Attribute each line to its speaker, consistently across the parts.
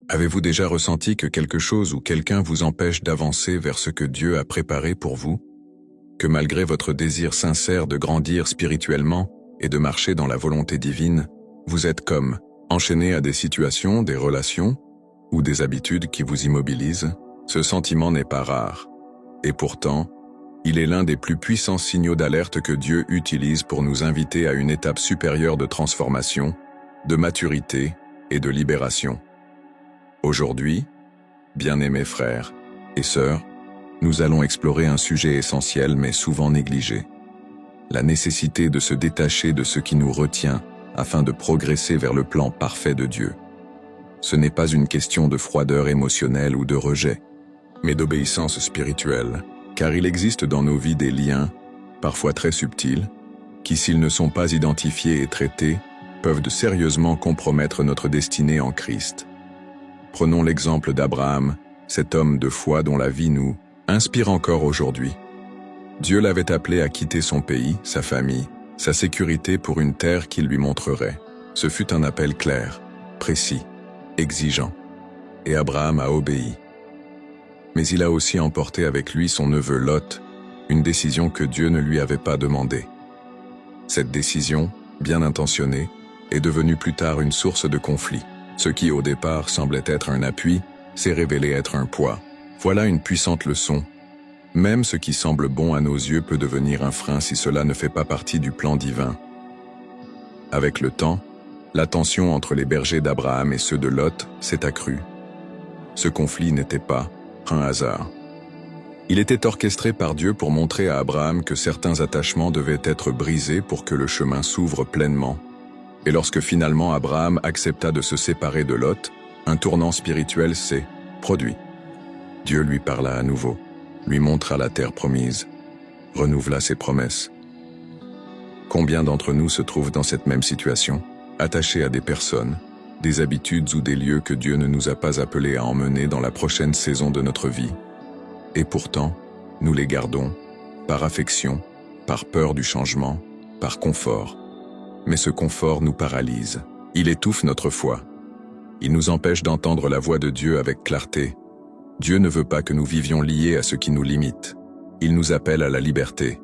Speaker 1: Avez-vous déjà ressenti que quelque chose ou quelqu'un vous empêche d'avancer vers ce que Dieu a préparé pour vous? Que malgré votre désir sincère de grandir spirituellement et de marcher dans la volonté divine, vous êtes comme enchaîné à des situations, des relations ou des habitudes qui vous immobilisent? Ce sentiment n'est pas rare. Et pourtant, il est l'un des plus puissants signaux d'alerte que Dieu utilise pour nous inviter à une étape supérieure de transformation, de maturité et de libération. Aujourd'hui, bien-aimés frères et sœurs, nous allons explorer un sujet essentiel mais souvent négligé. La nécessité de se détacher de ce qui nous retient afin de progresser vers le plan parfait de Dieu. Ce n'est pas une question de froideur émotionnelle ou de rejet, mais d'obéissance spirituelle, car il existe dans nos vies des liens, parfois très subtils, qui s'ils ne sont pas identifiés et traités, peuvent sérieusement compromettre notre destinée en Christ. Prenons l'exemple d'Abraham, cet homme de foi dont la vie nous inspire encore aujourd'hui. Dieu l'avait appelé à quitter son pays, sa famille, sa sécurité pour une terre qu'il lui montrerait. Ce fut un appel clair, précis, exigeant. Et Abraham a obéi. Mais il a aussi emporté avec lui son neveu Lot, une décision que Dieu ne lui avait pas demandée. Cette décision, bien intentionnée, est devenue plus tard une source de conflit. Ce qui au départ semblait être un appui, s'est révélé être un poids. Voilà une puissante leçon. Même ce qui semble bon à nos yeux peut devenir un frein si cela ne fait pas partie du plan divin. Avec le temps, la tension entre les bergers d'Abraham et ceux de Lot s'est accrue. Ce conflit n'était pas un hasard. Il était orchestré par Dieu pour montrer à Abraham que certains attachements devaient être brisés pour que le chemin s'ouvre pleinement. Et lorsque finalement Abraham accepta de se séparer de Lot, un tournant spirituel s'est produit. Dieu lui parla à nouveau, lui montra la terre promise, renouvela ses promesses. Combien d'entre nous se trouvent dans cette même situation, attachés à des personnes, des habitudes ou des lieux que Dieu ne nous a pas appelés à emmener dans la prochaine saison de notre vie? Et pourtant, nous les gardons, par affection, par peur du changement, par confort. Mais ce confort nous paralyse. Il étouffe notre foi. Il nous empêche d'entendre la voix de Dieu avec clarté. Dieu ne veut pas que nous vivions liés à ce qui nous limite. Il nous appelle à la liberté.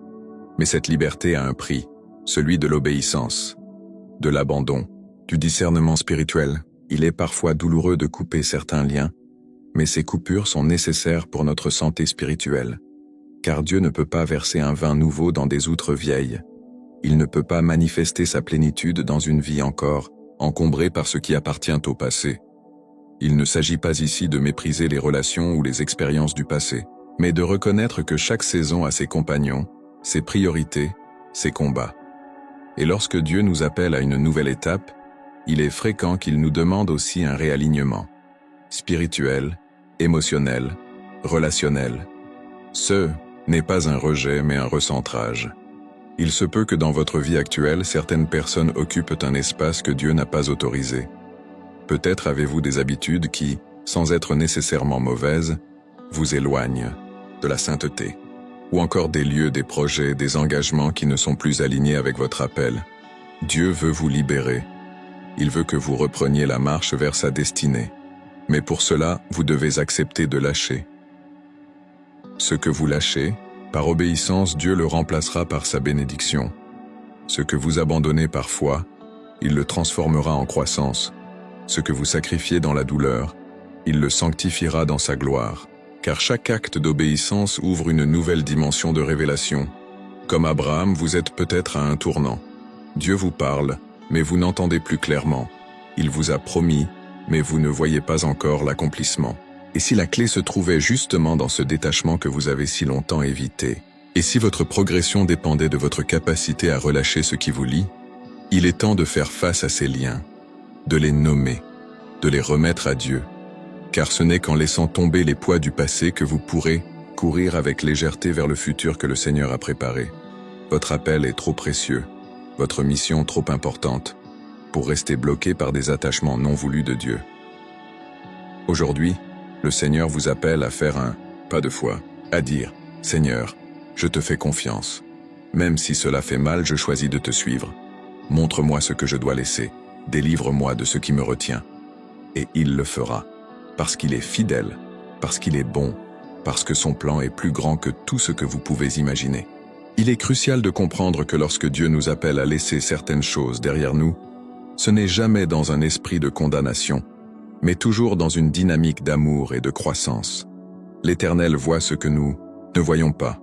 Speaker 1: Mais cette liberté a un prix, celui de l'obéissance, de l'abandon, du discernement spirituel. Il est parfois douloureux de couper certains liens, mais ces coupures sont nécessaires pour notre santé spirituelle. Car Dieu ne peut pas verser un vin nouveau dans des outres vieilles. Il ne peut pas manifester sa plénitude dans une vie encore encombrée par ce qui appartient au passé. Il ne s'agit pas ici de mépriser les relations ou les expériences du passé, mais de reconnaître que chaque saison a ses compagnons, ses priorités, ses combats. Et lorsque Dieu nous appelle à une nouvelle étape, il est fréquent qu'il nous demande aussi un réalignement, spirituel, émotionnel, relationnel. Ce n'est pas un rejet mais un recentrage. Il se peut que dans votre vie actuelle, certaines personnes occupent un espace que Dieu n'a pas autorisé. Peut-être avez-vous des habitudes qui, sans être nécessairement mauvaises, vous éloignent de la sainteté. Ou encore des lieux, des projets, des engagements qui ne sont plus alignés avec votre appel. Dieu veut vous libérer. Il veut que vous repreniez la marche vers sa destinée. Mais pour cela, vous devez accepter de lâcher. Ce que vous lâchez, par obéissance, Dieu le remplacera par sa bénédiction. Ce que vous abandonnez par foi, il le transformera en croissance. Ce que vous sacrifiez dans la douleur, il le sanctifiera dans sa gloire. Car chaque acte d'obéissance ouvre une nouvelle dimension de révélation. Comme Abraham, vous êtes peut-être à un tournant. Dieu vous parle, mais vous n'entendez plus clairement. Il vous a promis, mais vous ne voyez pas encore l'accomplissement. Et si la clé se trouvait justement dans ce détachement que vous avez si longtemps évité? Et si votre progression dépendait de votre capacité à relâcher ce qui vous lie? Il est temps de faire face à ces liens, de les nommer, de les remettre à Dieu. Car ce n'est qu'en laissant tomber les poids du passé que vous pourrez courir avec légèreté vers le futur que le Seigneur a préparé. Votre appel est trop précieux, votre mission trop importante, pour rester bloqué par des attachements non voulus de Dieu. Aujourd'hui, le Seigneur vous appelle à faire un pas de foi, à dire « Seigneur, je te fais confiance. Même si cela fait mal, je choisis de te suivre. Montre-moi ce que je dois laisser. Délivre-moi de ce qui me retient. » Et il le fera. parce qu'il est fidèle, parce qu'il est bon, parce que son plan est plus grand que tout ce que vous pouvez imaginer. Il est crucial de comprendre que lorsque Dieu nous appelle à laisser certaines choses derrière nous, ce n'est jamais dans un esprit de condamnation, mais toujours dans une dynamique d'amour et de croissance. L'Éternel voit ce que nous ne voyons pas.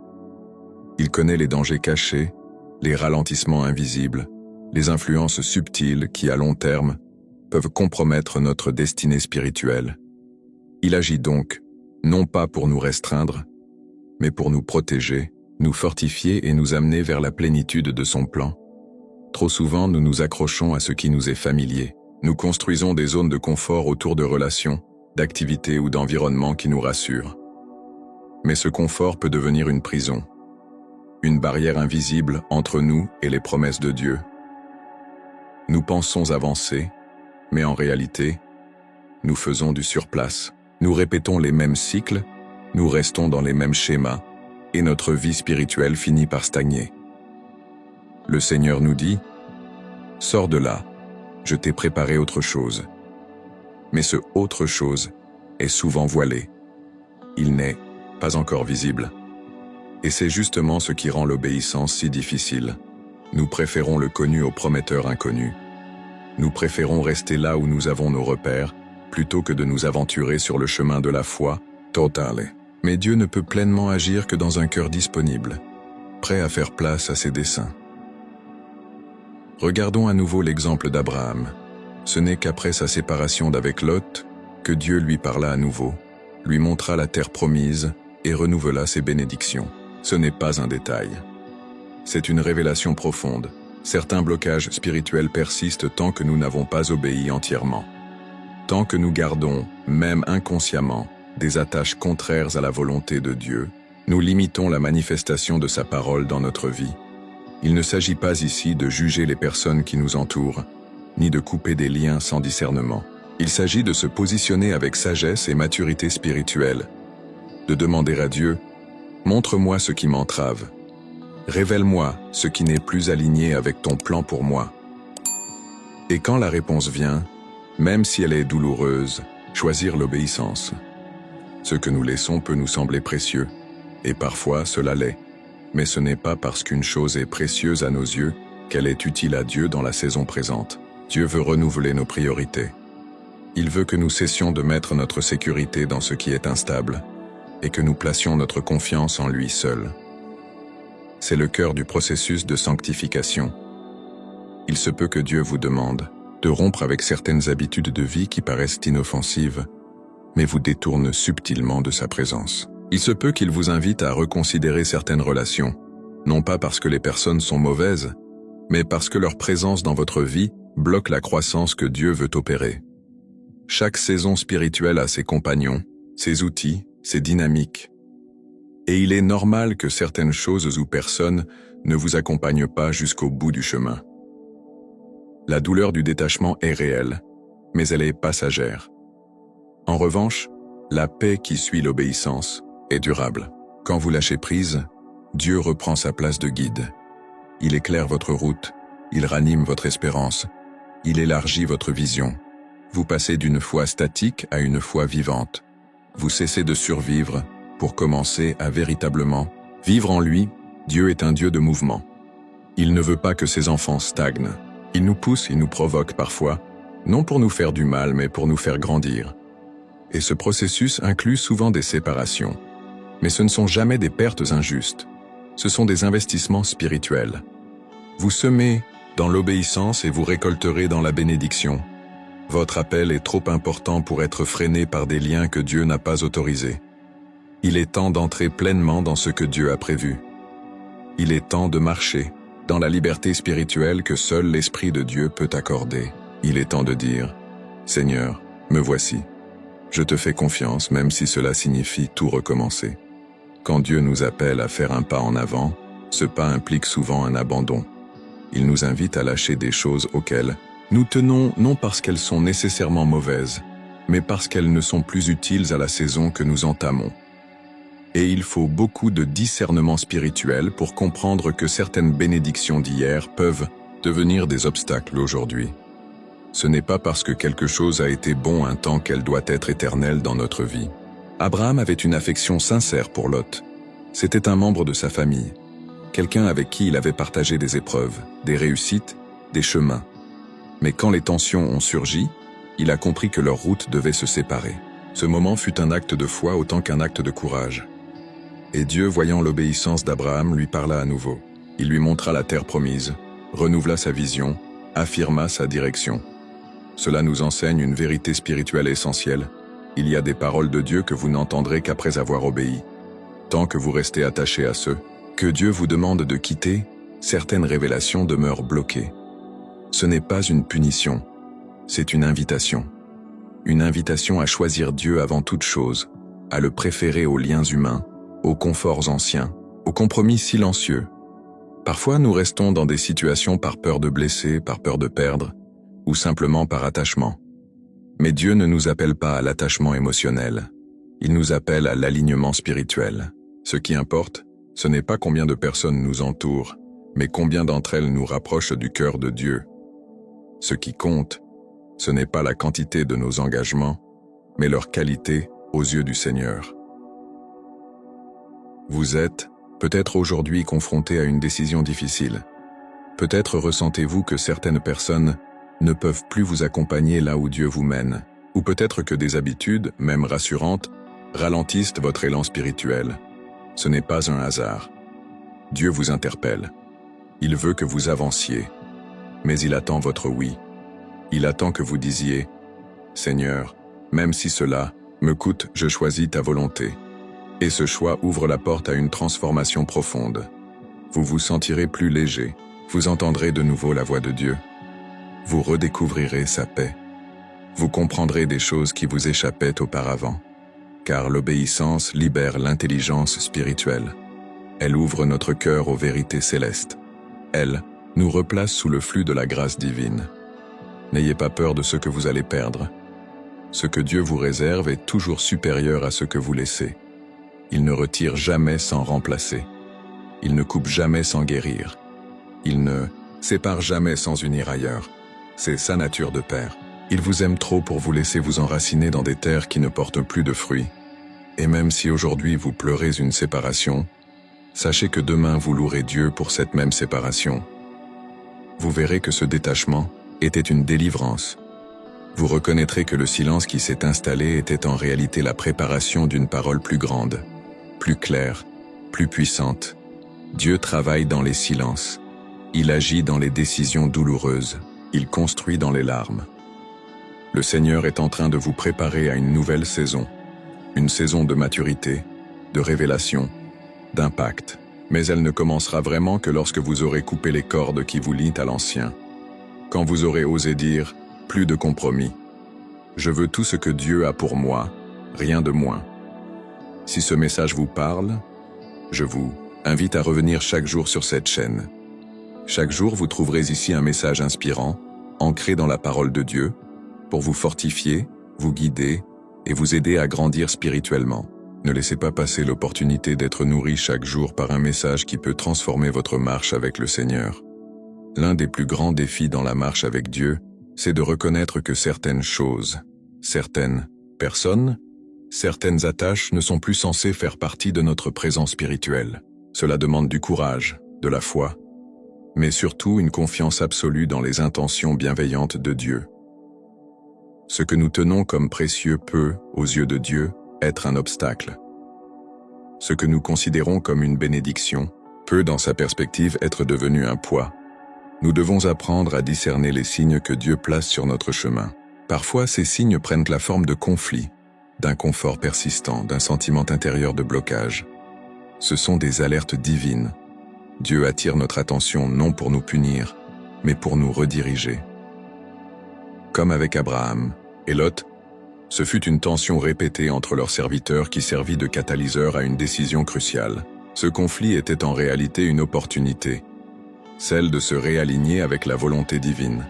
Speaker 1: Il connaît les dangers cachés, les ralentissements invisibles, les influences subtiles qui, à long terme, peuvent compromettre notre destinée spirituelle. Il agit donc, non pas pour nous restreindre, mais pour nous protéger, nous fortifier et nous amener vers la plénitude de son plan. Trop souvent, nous nous accrochons à ce qui nous est familier. Nous construisons des zones de confort autour de relations, d'activités ou d'environnements qui nous rassurent. Mais ce confort peut devenir une prison, une barrière invisible entre nous et les promesses de Dieu. Nous pensons avancer, mais en réalité, nous faisons du surplace. Nous répétons les mêmes cycles, nous restons dans les mêmes schémas, et notre vie spirituelle finit par stagner. Le Seigneur nous dit « Sors de là, je t'ai préparé autre chose. » Mais ce « autre chose » est souvent voilé. Il n'est pas encore visible. Et c'est justement ce qui rend l'obéissance si difficile. Nous préférons le connu au prometteur inconnu. Nous préférons rester là où nous avons nos repères, plutôt que de nous aventurer sur le chemin de la foi totale. Mais Dieu ne peut pleinement agir que dans un cœur disponible, prêt à faire place à ses desseins. Regardons à nouveau l'exemple d'Abraham. Ce n'est qu'après sa séparation d'avec Lot que Dieu lui parla à nouveau, lui montra la terre promise et renouvela ses bénédictions. Ce n'est pas un détail. C'est une révélation profonde. Certains blocages spirituels persistent tant que nous n'avons pas obéi entièrement. Tant que nous gardons, même inconsciemment, des attaches contraires à la volonté de Dieu, nous limitons la manifestation de sa parole dans notre vie. Il ne s'agit pas ici de juger les personnes qui nous entourent, ni de couper des liens sans discernement. Il s'agit de se positionner avec sagesse et maturité spirituelle, de demander à Dieu « Montre-moi ce qui m'entrave. Révèle-moi ce qui n'est plus aligné avec ton plan pour moi. » Et quand la réponse vient, même si elle est douloureuse, choisir l'obéissance. Ce que nous laissons peut nous sembler précieux, et parfois cela l'est. Mais ce n'est pas parce qu'une chose est précieuse à nos yeux qu'elle est utile à Dieu dans la saison présente. Dieu veut renouveler nos priorités. Il veut que nous cessions de mettre notre sécurité dans ce qui est instable, et que nous placions notre confiance en lui seul. C'est le cœur du processus de sanctification. Il se peut que Dieu vous demande de rompre avec certaines habitudes de vie qui paraissent inoffensives, mais vous détournent subtilement de sa présence. Il se peut qu'il vous invite à reconsidérer certaines relations, non pas parce que les personnes sont mauvaises, mais parce que leur présence dans votre vie bloque la croissance que Dieu veut opérer. Chaque saison spirituelle a ses compagnons, ses outils, ses dynamiques. Et il est normal que certaines choses ou personnes ne vous accompagnent pas jusqu'au bout du chemin. La douleur du détachement est réelle, mais elle est passagère. En revanche, la paix qui suit l'obéissance est durable. Quand vous lâchez prise, Dieu reprend sa place de guide. Il éclaire votre route, il ranime votre espérance, il élargit votre vision. Vous passez d'une foi statique à une foi vivante. Vous cessez de survivre pour commencer à véritablement vivre en lui. Dieu est un Dieu de mouvement. Il ne veut pas que ses enfants stagnent. Il nous pousse, il nous provoque parfois, non pour nous faire du mal, mais pour nous faire grandir. Et ce processus inclut souvent des séparations. Mais ce ne sont jamais des pertes injustes. Ce sont des investissements spirituels. Vous semez dans l'obéissance et vous récolterez dans la bénédiction. Votre appel est trop important pour être freiné par des liens que Dieu n'a pas autorisés. Il est temps d'entrer pleinement dans ce que Dieu a prévu. Il est temps de marcher dans la liberté spirituelle que seul l'Esprit de Dieu peut accorder. Il est temps de dire « Seigneur, me voici. Je te fais confiance même si cela signifie tout recommencer. » Quand Dieu nous appelle à faire un pas en avant, ce pas implique souvent un abandon. Il nous invite à lâcher des choses auxquelles nous tenons non parce qu'elles sont nécessairement mauvaises, mais parce qu'elles ne sont plus utiles à la saison que nous entamons. Et il faut beaucoup de discernement spirituel pour comprendre que certaines bénédictions d'hier peuvent devenir des obstacles aujourd'hui. Ce n'est pas parce que quelque chose a été bon un temps qu'elle doit être éternelle dans notre vie. Abraham avait une affection sincère pour Lot. C'était un membre de sa famille, quelqu'un avec qui il avait partagé des épreuves, des réussites, des chemins. Mais quand les tensions ont surgi, il a compris que leurs routes devaient se séparer. Ce moment fut un acte de foi autant qu'un acte de courage. Et Dieu, voyant l'obéissance d'Abraham, lui parla à nouveau. Il lui montra la terre promise, renouvela sa vision, affirma sa direction. Cela nous enseigne une vérité spirituelle essentielle. Il y a des paroles de Dieu que vous n'entendrez qu'après avoir obéi. Tant que vous restez attachés à ceux que Dieu vous demande de quitter, certaines révélations demeurent bloquées. Ce n'est pas une punition, c'est une invitation. Une invitation à choisir Dieu avant toute chose, à le préférer aux liens humains, aux conforts anciens, aux compromis silencieux. Parfois, nous restons dans des situations par peur de blesser, par peur de perdre, ou simplement par attachement. Mais Dieu ne nous appelle pas à l'attachement émotionnel. Il nous appelle à l'alignement spirituel. Ce qui importe, ce n'est pas combien de personnes nous entourent, mais combien d'entre elles nous rapprochent du cœur de Dieu. Ce qui compte, ce n'est pas la quantité de nos engagements, mais leur qualité aux yeux du Seigneur. Vous êtes, peut-être aujourd'hui, confronté à une décision difficile. Peut-être ressentez-vous que certaines personnes ne peuvent plus vous accompagner là où Dieu vous mène, ou peut-être que des habitudes, même rassurantes, ralentissent votre élan spirituel. Ce n'est pas un hasard. Dieu vous interpelle. Il veut que vous avanciez, mais il attend votre oui. Il attend que vous disiez « Seigneur, même si cela me coûte, je choisis ta volonté. » Et ce choix ouvre la porte à une transformation profonde. Vous vous sentirez plus léger, vous entendrez de nouveau la voix de Dieu. Vous redécouvrirez sa paix. Vous comprendrez des choses qui vous échappaient auparavant. Car l'obéissance libère l'intelligence spirituelle. Elle ouvre notre cœur aux vérités célestes. Elle nous replace sous le flux de la grâce divine. N'ayez pas peur de ce que vous allez perdre. Ce que Dieu vous réserve est toujours supérieur à ce que vous laissez. Il ne retire jamais sans remplacer. Il ne coupe jamais sans guérir. Il ne sépare jamais sans unir ailleurs. C'est sa nature de Père. Il vous aime trop pour vous laisser vous enraciner dans des terres qui ne portent plus de fruits. Et même si aujourd'hui vous pleurez une séparation, sachez que demain vous louerez Dieu pour cette même séparation. Vous verrez que ce détachement était une délivrance. Vous reconnaîtrez que le silence qui s'est installé était en réalité la préparation d'une parole plus grande, plus claire, plus puissante. Dieu travaille dans les silences. Il agit dans les décisions douloureuses. Il construit dans les larmes. Le Seigneur est en train de vous préparer à une nouvelle saison. Une saison de maturité, de révélation, d'impact. Mais elle ne commencera vraiment que lorsque vous aurez coupé les cordes qui vous lient à l'ancien. Quand vous aurez osé dire « plus de compromis ». Je veux tout ce que Dieu a pour moi, rien de moins. Si ce message vous parle, je vous invite à revenir chaque jour sur cette chaîne. Chaque jour, vous trouverez ici un message inspirant, ancré dans la parole de Dieu, pour vous fortifier, vous guider et vous aider à grandir spirituellement. Ne laissez pas passer l'opportunité d'être nourri chaque jour par un message qui peut transformer votre marche avec le Seigneur. L'un des plus grands défis dans la marche avec Dieu, c'est de reconnaître que certaines choses, certaines personnes, certaines attaches ne sont plus censées faire partie de notre présent spirituel. Cela demande du courage, de la foi, mais surtout une confiance absolue dans les intentions bienveillantes de Dieu. Ce que nous tenons comme précieux peut, aux yeux de Dieu, être un obstacle. Ce que nous considérons comme une bénédiction peut, dans sa perspective, être devenu un poids. Nous devons apprendre à discerner les signes que Dieu place sur notre chemin. Parfois, ces signes prennent la forme de conflits, d'inconfort persistant, d'un sentiment intérieur de blocage. Ce sont des alertes divines. Dieu attire notre attention non pour nous punir, mais pour nous rediriger. Comme avec Abraham et Lot, ce fut une tension répétée entre leurs serviteurs qui servit de catalyseur à une décision cruciale. Ce conflit était en réalité une opportunité, celle de se réaligner avec la volonté divine.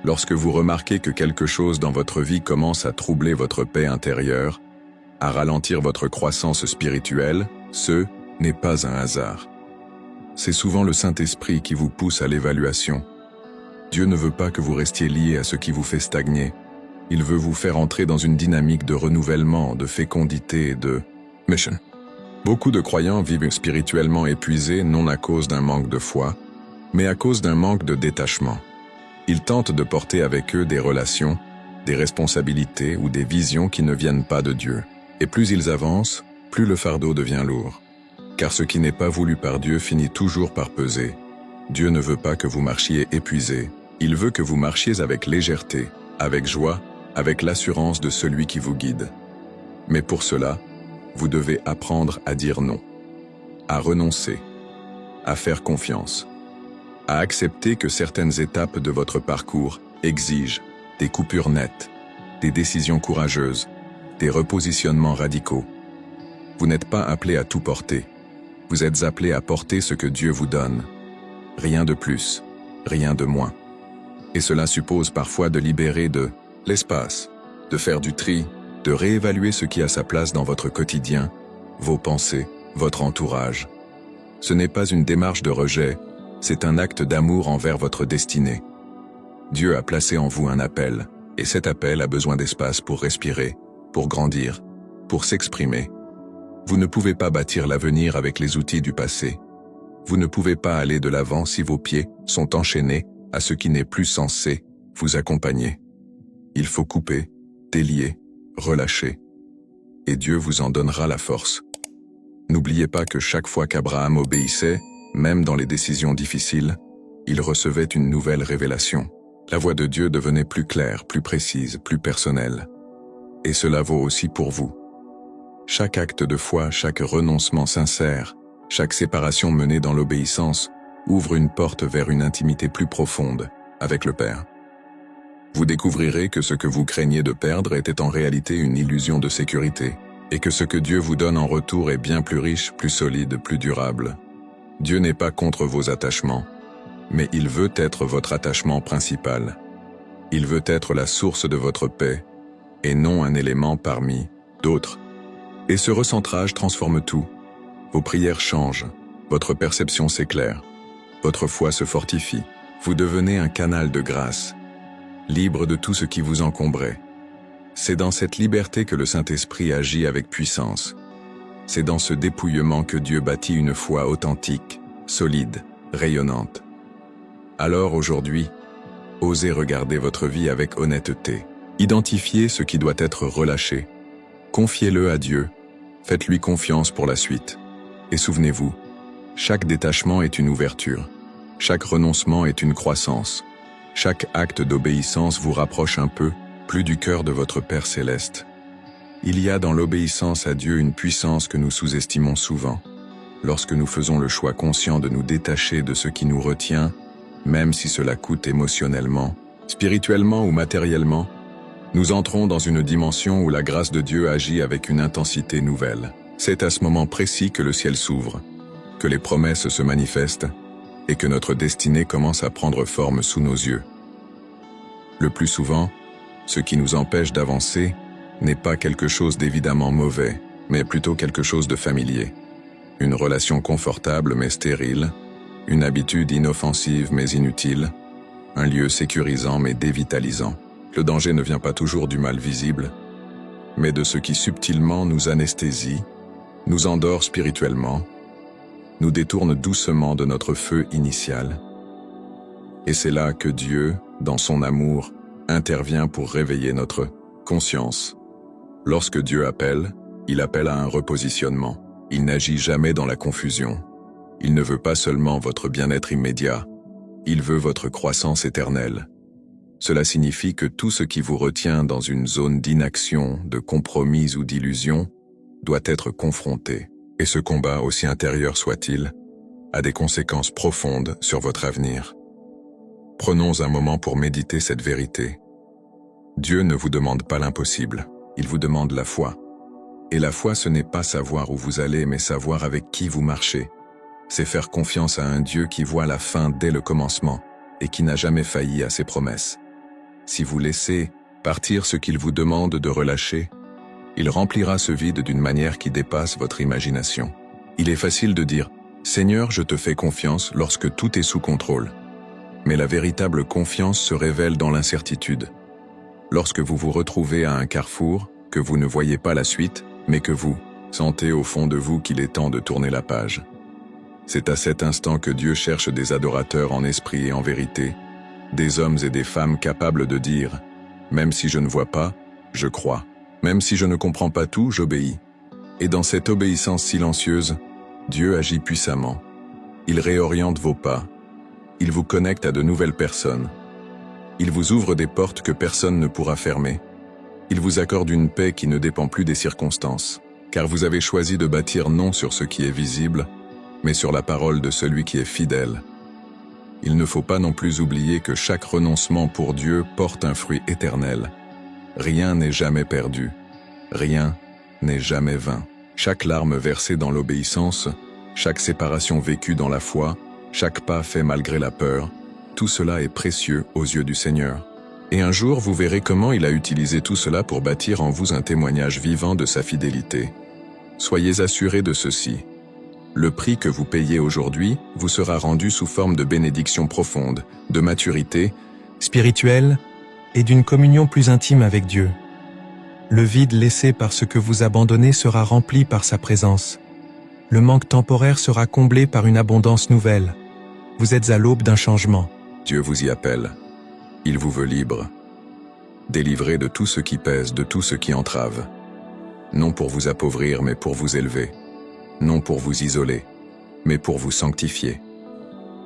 Speaker 1: Lorsque vous remarquez que quelque chose dans votre vie commence à troubler votre paix intérieure, à ralentir votre croissance spirituelle, ce n'est pas un hasard. C'est souvent le Saint-Esprit qui vous pousse à l'évaluation. Dieu ne veut pas que vous restiez lié à ce qui vous fait stagner. Il veut vous faire entrer dans une dynamique de renouvellement, de fécondité et de mission. Beaucoup de croyants vivent spirituellement épuisés non à cause d'un manque de foi, mais à cause d'un manque de détachement. Ils tentent de porter avec eux des relations, des responsabilités ou des visions qui ne viennent pas de Dieu. Et plus ils avancent, plus le fardeau devient lourd. Car ce qui n'est pas voulu par Dieu finit toujours par peser. Dieu ne veut pas que vous marchiez épuisés. Il veut que vous marchiez avec légèreté, avec joie, avec l'assurance de celui qui vous guide. Mais pour cela, vous devez apprendre à dire non, à renoncer, à faire confiance, à accepter que certaines étapes de votre parcours exigent des coupures nettes, des décisions courageuses, des repositionnements radicaux. Vous n'êtes pas appelé à tout porter. Vous êtes appelé à porter ce que Dieu vous donne. Rien de plus, rien de moins. Et cela suppose parfois de libérer de l'espace, de faire du tri, de réévaluer ce qui a sa place dans votre quotidien, vos pensées, votre entourage. Ce n'est pas une démarche de rejet, c'est un acte d'amour envers votre destinée. Dieu a placé en vous un appel, et cet appel a besoin d'espace pour respirer, pour grandir, pour s'exprimer. Vous ne pouvez pas bâtir l'avenir avec les outils du passé. Vous ne pouvez pas aller de l'avant si vos pieds sont enchaînés à ce qui n'est plus censé vous accompagner. Il faut couper, délier, relâcher. Et Dieu vous en donnera la force. N'oubliez pas que chaque fois qu'Abraham obéissait, même dans les décisions difficiles, il recevait une nouvelle révélation. La voix de Dieu devenait plus claire, plus précise, plus personnelle. Et cela vaut aussi pour vous. Chaque acte de foi, chaque renoncement sincère, chaque séparation menée dans l'obéissance ouvre une porte vers une intimité plus profonde avec le Père. Vous découvrirez que ce que vous craigniez de perdre était en réalité une illusion de sécurité, et que ce que Dieu vous donne en retour est bien plus riche, plus solide, plus durable. Dieu n'est pas contre vos attachements, mais il veut être votre attachement principal. Il veut être la source de votre paix, et non un élément parmi d'autres. Et ce recentrage transforme tout. Vos prières changent, votre perception s'éclaire, votre foi se fortifie. Vous devenez un canal de grâce, libre de tout ce qui vous encombrait. C'est dans cette liberté que le Saint-Esprit agit avec puissance. C'est dans ce dépouillement que Dieu bâtit une foi authentique, solide, rayonnante. Alors aujourd'hui, osez regarder votre vie avec honnêteté. Identifiez ce qui doit être relâché. Confiez-le à Dieu. Faites-lui confiance pour la suite. Et souvenez-vous, chaque détachement est une ouverture. Chaque renoncement est une croissance. Chaque acte d'obéissance vous rapproche un peu, plus du cœur de votre Père céleste. Il y a dans l'obéissance à Dieu une puissance que nous sous-estimons souvent. Lorsque nous faisons le choix conscient de nous détacher de ce qui nous retient, même si cela coûte émotionnellement, spirituellement ou matériellement, nous entrons dans une dimension où la grâce de Dieu agit avec une intensité nouvelle. C'est à ce moment précis que le ciel s'ouvre, que les promesses se manifestent et que notre destinée commence à prendre forme sous nos yeux. Le plus souvent, ce qui nous empêche d'avancer n'est pas quelque chose d'évidemment mauvais, mais plutôt quelque chose de familier. Une relation confortable mais stérile, une habitude inoffensive mais inutile, un lieu sécurisant mais dévitalisant. Le danger ne vient pas toujours du mal visible, mais de ce qui subtilement nous anesthésie, nous endort spirituellement, nous détourne doucement de notre feu initial. Et c'est là que Dieu, dans son amour, intervient pour réveiller notre conscience. Lorsque Dieu appelle, il appelle à un repositionnement. Il n'agit jamais dans la confusion. Il ne veut pas seulement votre bien-être immédiat, il veut votre croissance éternelle. Cela signifie que tout ce qui vous retient dans une zone d'inaction, de compromis ou d'illusion doit être confronté. Et ce combat, aussi intérieur soit-il, a des conséquences profondes sur votre avenir. Prenons un moment pour méditer cette vérité. Dieu ne vous demande pas l'impossible, il vous demande la foi. Et la foi, ce n'est pas savoir où vous allez, mais savoir avec qui vous marchez. C'est faire confiance à un Dieu qui voit la fin dès le commencement et qui n'a jamais failli à ses promesses. Si vous laissez partir ce qu'il vous demande de relâcher, il remplira ce vide d'une manière qui dépasse votre imagination. Il est facile de dire « Seigneur, je te fais confiance » lorsque tout est sous contrôle. Mais la véritable confiance se révèle dans l'incertitude. Lorsque vous vous retrouvez à un carrefour, que vous ne voyez pas la suite, mais que vous sentez au fond de vous qu'il est temps de tourner la page. C'est à cet instant que Dieu cherche des adorateurs en esprit et en vérité, des hommes et des femmes capables de dire « Même si je ne vois pas, je crois. Même si je ne comprends pas tout, j'obéis. » Et dans cette obéissance silencieuse, Dieu agit puissamment. Il réoriente vos pas. Il vous connecte à de nouvelles personnes. Il vous ouvre des portes que personne ne pourra fermer. Il vous accorde une paix qui ne dépend plus des circonstances, car vous avez choisi de bâtir non sur ce qui est visible, mais sur la parole de celui qui est fidèle. Il ne faut pas non plus oublier que chaque renoncement pour Dieu porte un fruit éternel. Rien n'est jamais perdu. Rien n'est jamais vain. Chaque larme versée dans l'obéissance, chaque séparation vécue dans la foi, chaque pas fait malgré la peur, tout cela est précieux aux yeux du Seigneur. Et un jour, vous verrez comment il a utilisé tout cela pour bâtir en vous un témoignage vivant de sa fidélité. Soyez assurés de ceci. Le prix que vous payez aujourd'hui vous sera rendu sous forme de bénédiction profonde, de maturité
Speaker 2: spirituelle et d'une communion plus intime avec Dieu. Le vide laissé par ce que vous abandonnez sera rempli par sa présence. Le manque temporaire sera comblé par une abondance nouvelle. Vous êtes à l'aube d'un changement.
Speaker 1: Dieu vous y appelle. Il vous veut libre, délivré de tout ce qui pèse, de tout ce qui entrave. Non pour vous appauvrir, mais pour vous élever. Non pour vous isoler, mais pour vous sanctifier.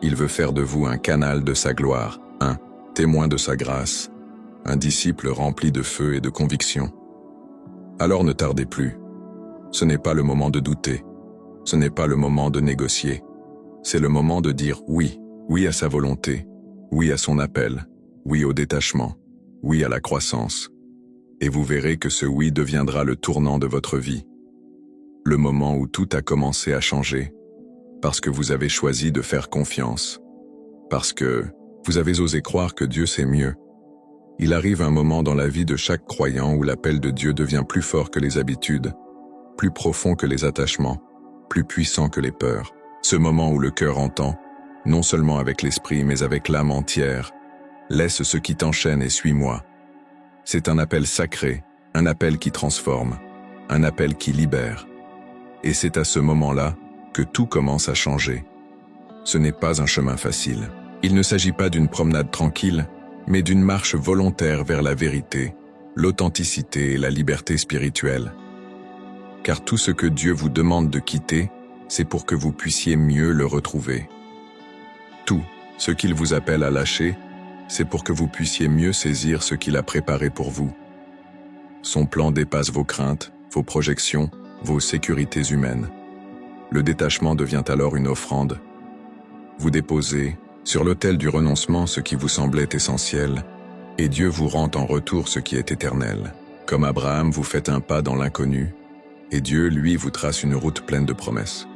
Speaker 1: Il veut faire de vous un canal de sa gloire, un témoin de sa grâce, un disciple rempli de feu et de conviction. Alors ne tardez plus. Ce n'est pas le moment de douter. Ce n'est pas le moment de négocier. C'est le moment de dire oui, oui à sa volonté, oui à son appel, oui au détachement, oui à la croissance. Et vous verrez que ce oui deviendra le tournant de votre vie. Le moment où tout a commencé à changer, parce que vous avez choisi de faire confiance, parce que vous avez osé croire que Dieu sait mieux. Il arrive un moment dans la vie de chaque croyant où l'appel de Dieu devient plus fort que les habitudes, plus profond que les attachements, plus puissant que les peurs. Ce moment où le cœur entend, non seulement avec l'esprit mais avec l'âme entière, laisse ce qui t'enchaîne et suis-moi. C'est un appel sacré, un appel qui transforme, un appel qui libère. Et c'est à ce moment-là que tout commence à changer. Ce n'est pas un chemin facile. Il ne s'agit pas d'une promenade tranquille, mais d'une marche volontaire vers la vérité, l'authenticité et la liberté spirituelle. Car tout ce que Dieu vous demande de quitter, c'est pour que vous puissiez mieux le retrouver. Tout ce qu'il vous appelle à lâcher, c'est pour que vous puissiez mieux saisir ce qu'il a préparé pour vous. Son plan dépasse vos craintes, vos projections, vos sécurités humaines. Le détachement devient alors une offrande. Vous déposez sur l'autel du renoncement ce qui vous semblait essentiel, et Dieu vous rend en retour ce qui est éternel. Comme Abraham, vous faites un pas dans l'inconnu, et Dieu, lui, vous trace une route pleine de promesses.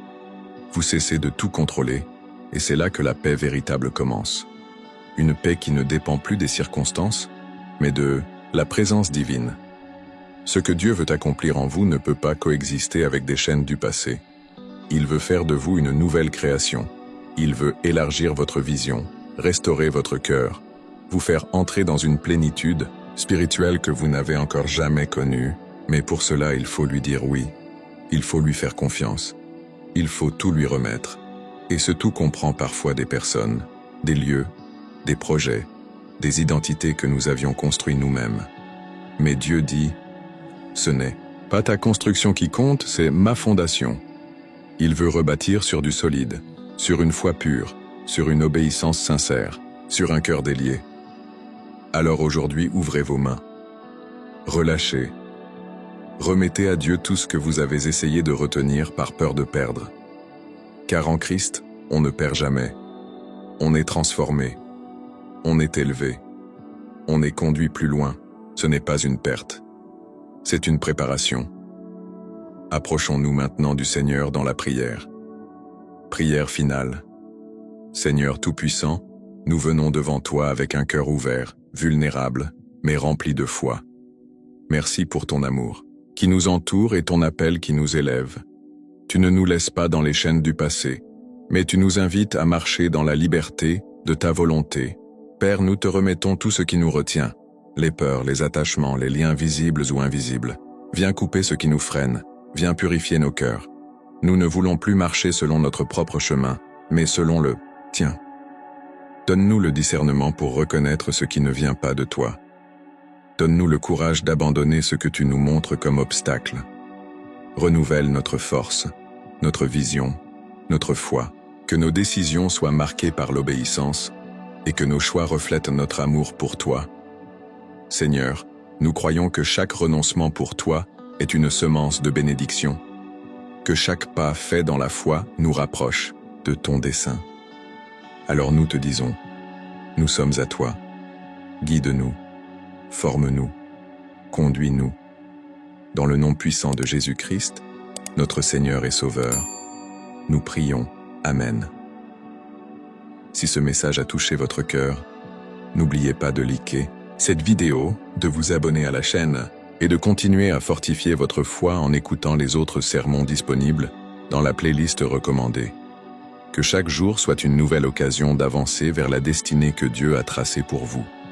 Speaker 1: Vous cessez de tout contrôler, et c'est là que la paix véritable commence. Une paix qui ne dépend plus des circonstances, mais de la présence divine. Ce que Dieu veut accomplir en vous ne peut pas coexister avec des chaînes du passé. Il veut faire de vous une nouvelle création. Il veut élargir votre vision, restaurer votre cœur, vous faire entrer dans une plénitude spirituelle que vous n'avez encore jamais connue. Mais pour cela, il faut lui dire oui. Il faut lui faire confiance. Il faut tout lui remettre. Et ce tout comprend parfois des personnes, des lieux, des projets, des identités que nous avions construits nous-mêmes. Mais Dieu dit, ce n'est pas ta construction qui compte, c'est ma fondation. Il veut rebâtir sur du solide, sur une foi pure, sur une obéissance sincère, sur un cœur délié. Alors aujourd'hui, ouvrez vos mains. Relâchez. Remettez à Dieu tout ce que vous avez essayé de retenir par peur de perdre. Car en Christ, on ne perd jamais. On est transformé. On est élevé. On est conduit plus loin. Ce n'est pas une perte. C'est une préparation. Approchons-nous maintenant du Seigneur dans la prière. Prière finale. Seigneur Tout-Puissant, nous venons devant toi avec un cœur ouvert, vulnérable, mais rempli de foi. Merci pour ton amour, qui nous entoure et ton appel qui nous élève. Tu ne nous laisses pas dans les chaînes du passé, mais tu nous invites à marcher dans la liberté, de ta volonté. Père, nous te remettons tout ce qui nous retient, les peurs, les attachements, les liens visibles ou invisibles. Viens couper ce qui nous freine, viens purifier nos cœurs. Nous ne voulons plus marcher selon notre propre chemin, mais selon le tien. Donne-nous le discernement pour reconnaître ce qui ne vient pas de toi. Donne-nous le courage d'abandonner ce que tu nous montres comme obstacle. Renouvelle notre force, notre vision, notre foi, que nos décisions soient marquées par l'obéissance et que nos choix reflètent notre amour pour toi. Seigneur, nous croyons que chaque renoncement pour toi est une semence de bénédiction, que chaque pas fait dans la foi nous rapproche de ton dessein. Alors nous te disons, nous sommes à toi. Guide-nous, forme-nous, conduis-nous. Dans le nom puissant de Jésus-Christ, notre Seigneur et Sauveur, nous prions. Amen. Si ce message a touché votre cœur, n'oubliez pas de liker cette vidéo, de vous abonner à la chaîne et de continuer à fortifier votre foi en écoutant les autres sermons disponibles dans la playlist recommandée. Que chaque jour soit une nouvelle occasion d'avancer vers la destinée que Dieu a tracée pour vous.